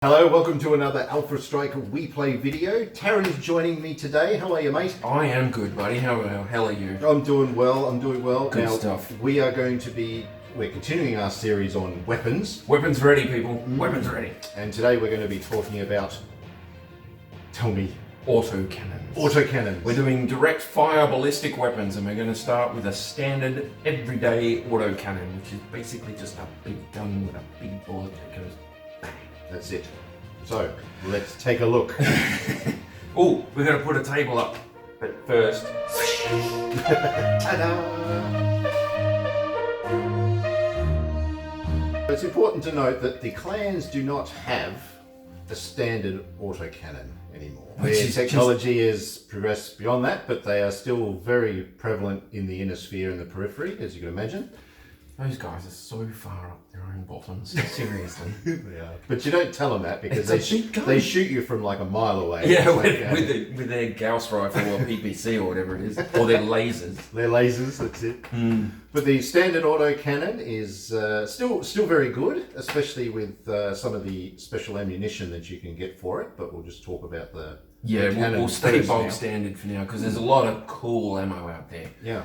Hello, welcome to another Alpha Striker We Play video. Tarron is joining me today. How are you, mate? I am good, buddy. How the hell are you? I'm doing well, Good stuff. We're continuing our series on weapons. Weapons ready, people. Weapons ready. And today we're going to be talking about, tell me, Autocannons. Autocannons. We're doing direct fire ballistic weapons, and we're going to start with a standard everyday autocannon, which is basically just a big gun with a big bullet that goes bang. That's it. So, let's take a look. Oh, we're going to put a table up, but first... Ta-da! It's important to note that the clans do not have a standard autocannon anymore. Their technology has progressed beyond that, but they are still very prevalent in the inner sphere and the periphery, as you can imagine. Those guys are so far up their own bottoms, seriously. They are. But you don't tell them that because they shoot you from like a mile away. Yeah, with their Gauss rifle or PPC or whatever it is, or their lasers. Their lasers, that's it. But the standard autocannon is still very good, especially with some of the special ammunition that you can get for it. But we'll just talk about the we'll stay bog standard for now because there's a lot of cool ammo out there. Yeah.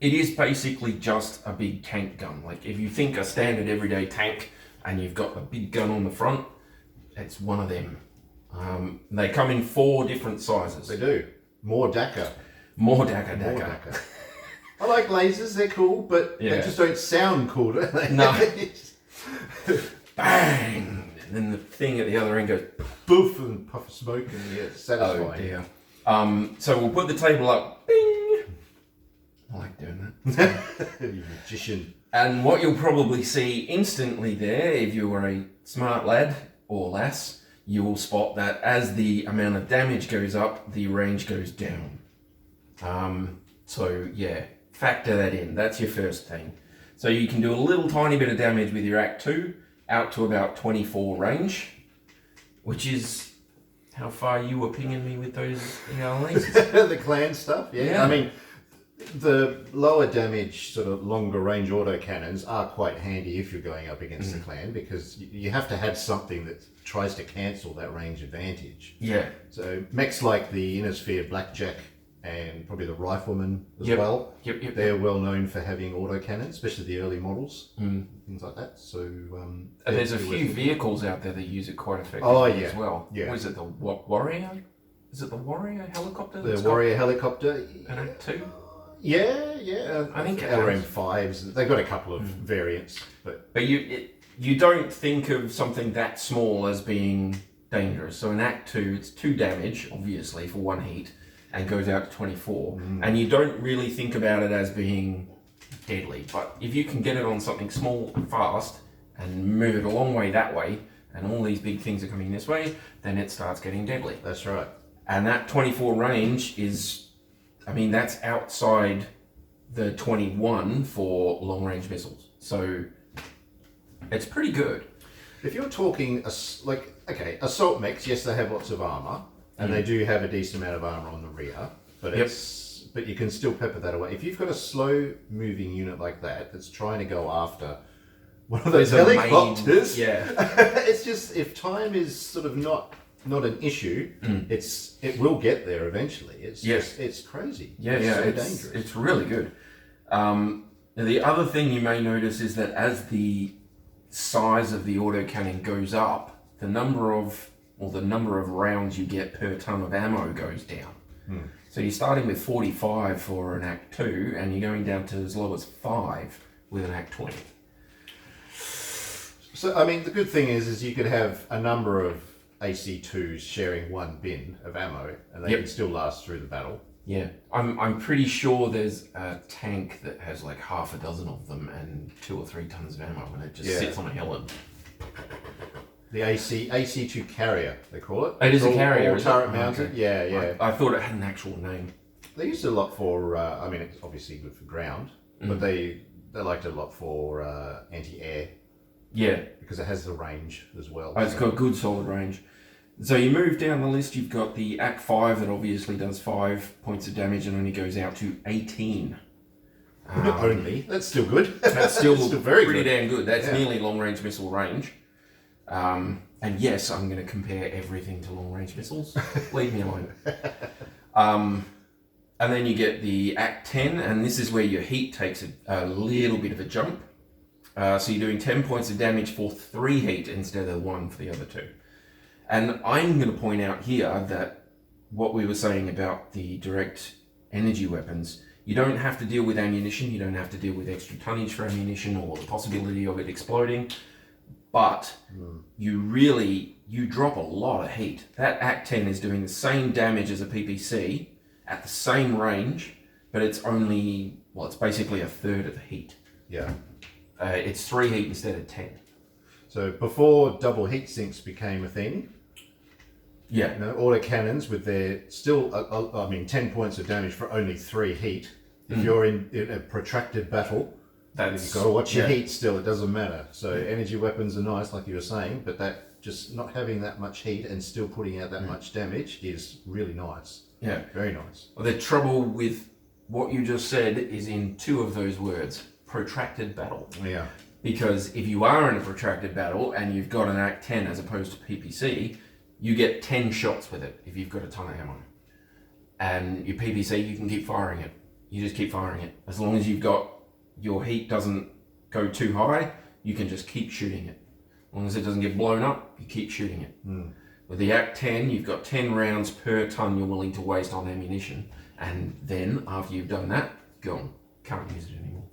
It is basically just a big tank gun. Like if you think a standard everyday tank and you've got a big gun on the front, it's one of them. They come in 4 different sizes. They do. More DACA. More DACA. I like lasers, they're cool, but they just don't sound cool, do they? No. Bang! And then the thing at the other end goes boof and puff of smoke and it's satisfying. Oh dear. So we'll put the table up. Bing! I like doing that. You magician. And what you'll probably see instantly there, if you were a smart lad or lass, you will spot that as the amount of damage goes up, the range goes down. So yeah, factor that in. That's your first thing. So you can do a little tiny bit of damage with your Act 2 out to about 24 range, which is how far you were pinging me with those lasers. The clan stuff, yeah. I mean, the lower damage, sort of longer range autocannons are quite handy if you're going up against the clan because you have to have something that tries to cancel that range advantage. Yeah. So mechs like the Inner Sphere Blackjack and probably the Rifleman as well. Yep. They're well known for having autocannons, especially the early models, things like that. So and there's a few vehicles out there that use it quite effectively as well. Yeah. Was it the Warrior? Is it the Warrior helicopter? The Warrior helicopter. An Act 2? Yeah. I think LRM5s. They've got a couple of variants, but you don't think of something that small as being dangerous. So in Act 2, it's 2 damage, obviously, for 1 heat, and goes out to 24. And you don't really think about it as being deadly. But if you can get it on something small and fast and move it a long way that way, and all these big things are coming this way, then it starts getting deadly. That's right. And that 24 range is, I mean, that's outside the 21 for long-range missiles. So it's pretty good. If you're talking, assault mechs, yes, they have lots of armor, and they do have a decent amount of armor on the rear, but but you can still pepper that away. If you've got a slow-moving unit like that that's trying to go after one of those helicopters, it's just, if time is sort of not an issue, it will get there eventually. It's crazy. Dangerous. It's really good. The other thing you may notice is that as the size of the autocannon goes up, the number of rounds you get per ton of ammo goes down. So you're starting with 45 for an Act 2 and you're going down to as low as 5 with an Act 20. So I mean, the good thing is you could have a number of AC2s sharing 1 bin of ammo and they can still last through the battle. Yeah, I'm pretty sure there's a tank that has like half a dozen of them and 2 or 3 tons of ammo and it just sits on a hill. The AC2 carrier, they call it. It is a carrier, all turret mounted. Okay. Yeah. I thought it had an actual name. They used it a lot for, I mean, it's obviously good for ground, but they liked it a lot for anti-air. Yeah. Because it has the range as well. Oh, it's got good solid range. So you move down the list, you've got the Act 5 that obviously does 5 points of damage and only goes out to 18. Only? That's still good. That's still very pretty good. damn good. That's nearly long range missile range. And yes, I'm going to compare everything to long-range missiles. Leave me alone. And then you get the Act 10, and this is where your heat takes a little bit of a jump. So you're doing 10 points of damage for 3 heat instead of 1 for the other 2. And I'm going to point out here that what we were saying about the direct energy weapons, you don't have to deal with ammunition, you don't have to deal with extra tonnage for ammunition or the possibility of it exploding, but you drop a lot of heat. That Act 10 is doing the same damage as a PPC at the same range, but it's only, it's basically a third of the heat. Yeah. It's 3 heat instead of 10. So before double heat sinks became a thing, yeah, autocannons with their still, 10 points of damage for only 3 heat. If you're in a protracted battle, you've got to watch your heat still. It doesn't matter. So energy weapons are nice, like you were saying, but that just not having that much heat and still putting out that much damage is really nice. Yeah, very nice. Well, the trouble with what you just said is in 2 of those words: protracted battle. Yeah. Because if you are in a protracted battle and you've got an Act 10 as opposed to PPC, you get 10 shots with it if you've got a ton of ammo. And your PPC, you can keep firing it. You just keep firing it. As long as your heat doesn't go too high, you can just keep shooting it. As long as it doesn't get blown up, you keep shooting it. With the Act 10, you've got 10 rounds per ton you're willing to waste on ammunition. And then, after you've done that, gone. Can't use it anymore.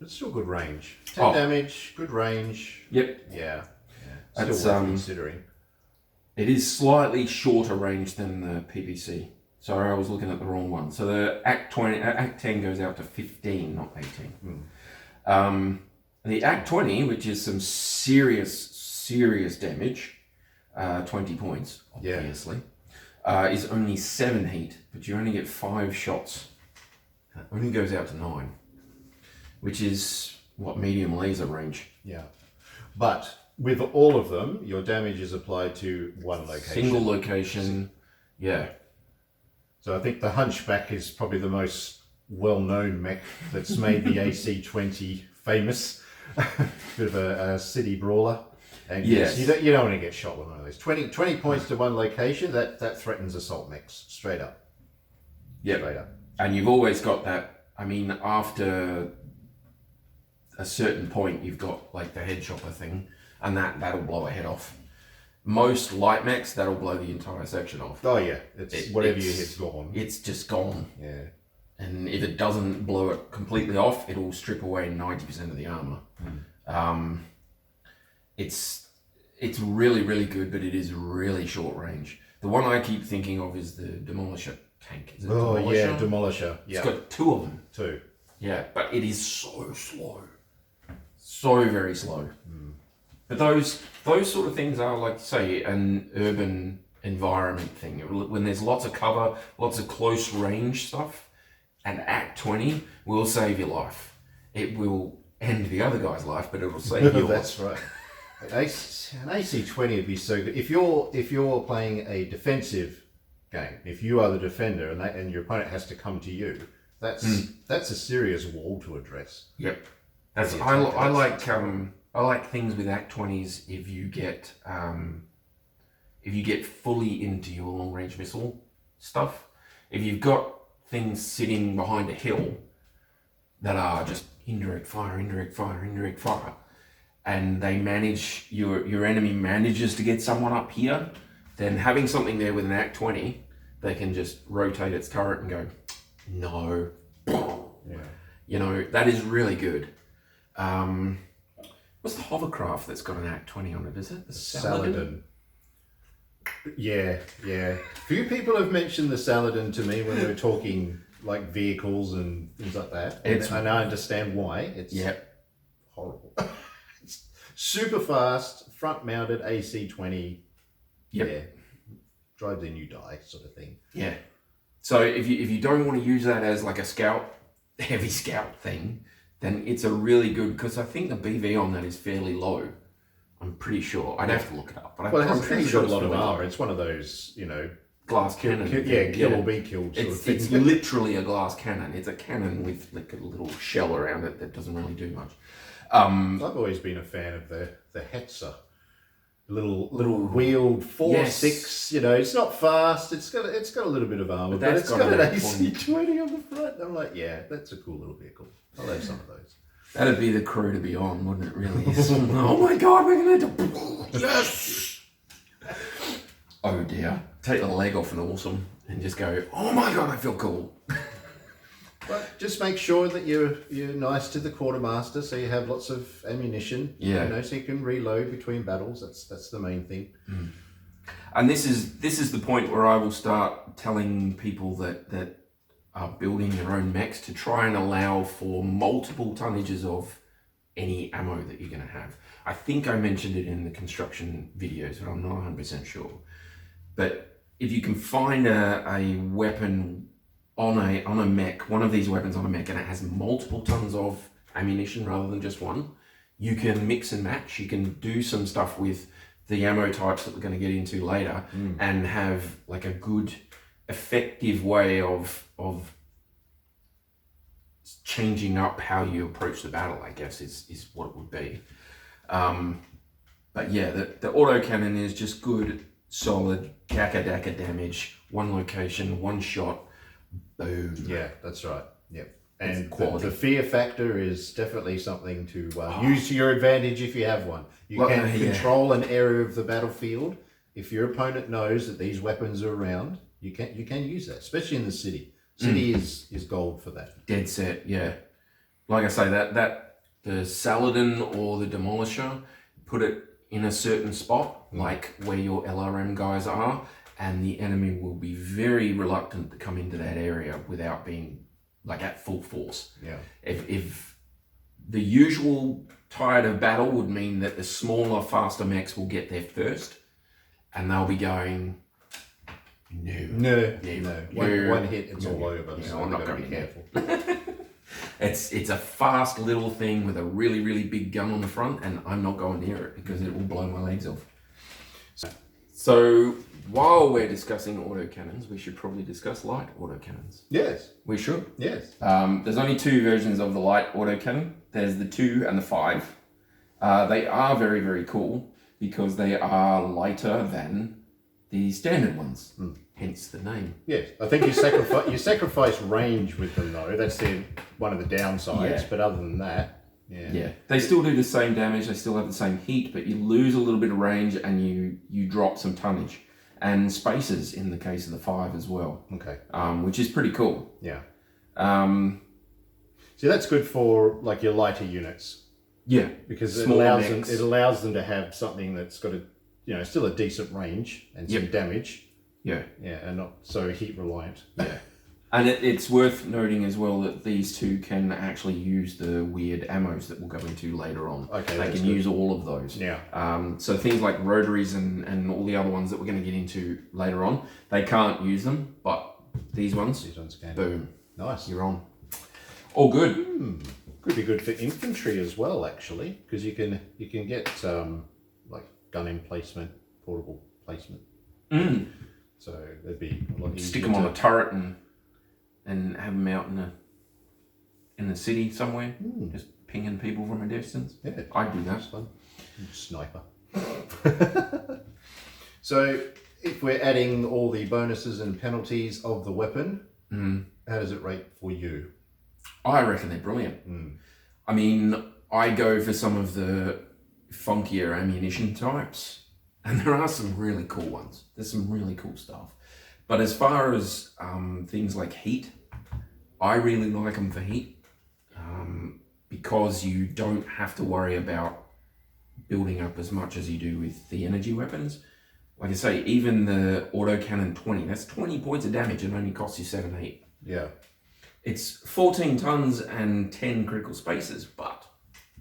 It's still good range. 10 damage, good range. Yep. Yeah. Still worth considering. It is slightly shorter range than the PPC. Sorry, I was looking at the wrong one. So the Act 10 goes out to 15, not 18. The Act 20, which is some serious damage, 20 points, obviously, is only 7 heat, but you only get 5 shots. It only goes out to 9, which is medium laser range. Yeah, but with all of them, your damage is applied to one location. Single location, yeah. So I think the Hunchback is probably the most well-known mech that's made the AC-20 famous. Bit of a city brawler. And yes, you don't want to get shot with one of those. 20 points to one location, that threatens assault mechs, straight up. Yeah. Straight up. And you've always got that, after a certain point, you've got like the head chopper thing, and that'll blow a head off. Most light mechs, that'll blow the entire section off. Oh yeah, whatever you hit's gone. It's just gone. Yeah. And if it doesn't blow it completely off, it'll strip away 90% of the armor. It's really, really good, but it is really short range. The one I keep thinking of is the Demolisher tank. Is it Demolisher? Yeah, Demolisher. Yeah. It's got 2 of them. 2. Yeah, but it is so slow. So very slow. But those sort of things are, like, say, an urban environment thing. When there's lots of cover, lots of close range stuff, and Act 20 will save your life. It will end the other guy's life, but it'll save yours. That's right. An AC-20 would be so good. If you're playing a defensive game, if you are the defender and your opponent has to come to you, that's a serious wall to address. Yep. I like things with Act 20s if you get fully into your long range missile stuff. If you've got things sitting behind a hill that are just indirect fire, and they manage your enemy manages to get someone up here, then having something there with an Act 20, they can just rotate its turret and go, no. Yeah. That is really good. What's the hovercraft that's got an Act 20 on it? Is it the Saladin? Yeah. Few people have mentioned the Saladin to me when we were talking like vehicles and things like that. And I understand why. It's horrible. It's super fast, front-mounted AC-20. Yep. Yeah. Drives in, you die, sort of thing. Yeah. So if you don't want to use that as like a heavy scout thing, then it's a really good, because I think the BV on that is fairly low. I'm pretty sure. I'd have to look it up. But I'm pretty sure it's got a lot of armor. It's one of those, glass cannon. Kill or be killed sort of thing. It's literally a glass cannon. It's a cannon with like a little shell around it that doesn't really do much. I've always been a fan of the Hetzer. little wheeled 4.6. You know, it's not fast. It's got a little bit of armor, but it's got an AC-20 on the front. I'm like, yeah, that's a cool little vehicle. I'll have some of those. That'd be the crew to be on, wouldn't it? Really? Oh my God, we're gonna do yes. Oh dear, take the leg off an awesome and just go. Oh my God, I feel cool. But just make sure that you're nice to the quartermaster, so you have lots of ammunition. Yeah. You know, so you can reload between battles. That's the main thing. Mm. And this is the point where I will start telling people that are building their own mechs to try and allow for multiple tonnages of any ammo that you're going to have. I think I mentioned it in the construction videos, but I'm not 100% sure. But if you can find a weapon on a mech, one of these weapons on a mech, and it has multiple tons of ammunition rather than just one, you can mix and match. You can do some stuff with the ammo types that we're going to get into later, and have like a good, effective way of changing up how you approach the battle, I guess is what it would be. But yeah, the autocannon is just good, solid, daka damage, one location, one shot. Boom. Yeah, that's right. Yep. And the fear factor is definitely something to use to your advantage if you have one. You can control an area of the battlefield. If your opponent knows that these weapons are around, you can use that, especially in the city. City is gold for that. Dead set, yeah. Like I say, that the Saladin or the Demolisher, put it in a certain spot, like where your LRM guys are, and the enemy will be very reluctant to come into that area without being like at full force. Yeah. If the usual tide of battle would mean that the smaller, faster mechs will get there first, and they'll be going, no. One hit, it's all over. So I'm not going going to be careful. It's a fast little thing with a really, really big gun on the front, and I'm not going near it because it will blow my legs off. So while we're discussing autocannons, we should probably discuss light autocannons. Yes. We should. Yes. There's only two versions of the light autocannon. There's the 2 and the 5. They are very, very cool because they are lighter than the standard ones. Hence the name. Yes. I think you sacrifice range with them though. That's one of the downsides. Yeah. But other than that, yeah. They still do the same damage. They still have the same heat, but you lose a little bit of range and you drop some tonnage. And spaces in the case of the 5 as well. Okay. Which is pretty cool. Yeah. So that's good for like your lighter units. Yeah. Because it allows them to have something that's got still a decent range and some damage. Yeah. Yeah, and not so heat reliant. Yeah. And it's worth noting as well that these two can actually use the weird ammos that we'll go into later on. Okay. They can use all of those. Yeah. So things like rotaries and all the other ones that we're going to get into later on, they can't use them, but these ones can. Boom. Nice. You're on. All good. Could be good for infantry as well, actually, because you can get like gun emplacement, portable placement. So that'd be a lot easier. Stick them on a turret and have them out in the city somewhere, just pinging people from a distance. Yeah, I'd do that. That's fun. Sniper. So if we're adding all the bonuses and penalties of the weapon, how does it rate for you? I reckon they're brilliant. I mean, I go for some of the funkier ammunition types, and there are some really cool ones. There's some really cool stuff. But as far as things like heat, I really like them for heat because you don't have to worry about building up as much as you do with the energy weapons. Like I say, even the Autocannon 20, that's 20 points of damage and only costs you 7 heat. Yeah. It's 14 tons and 10 critical spaces, but...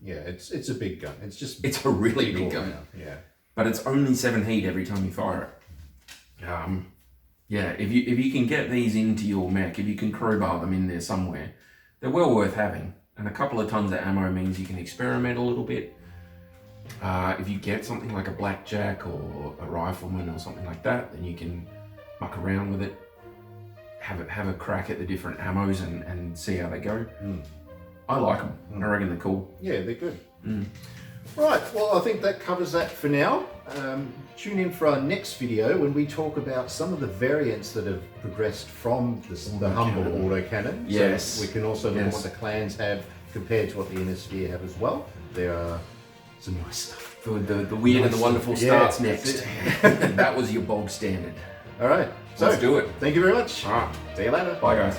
Yeah, it's a big gun. It's a really big gun. Yeah. But it's only 7 heat every time you fire it. Yeah, if you can get these into your mech, if you can crowbar them in there somewhere, they're well worth having. And a couple of tons of ammo means you can experiment a little bit. If you get something like a blackjack or a rifleman or something like that, then you can muck around with it, have a crack at the different ammos and see how they go. I like them. I reckon they're cool. Yeah, they're good. Right, well, I think that covers that for now. tune in for our next video when we talk about some of the variants that have progressed from the humble autocannon. Yes. So we can also look at what the clans have compared to what the Inner Sphere have as well. There are some nice stuff. The weird and the wonderful starts next. That was your bog standard. All right. So let's do it. Thank you very much. All right. See you later. Bye, guys.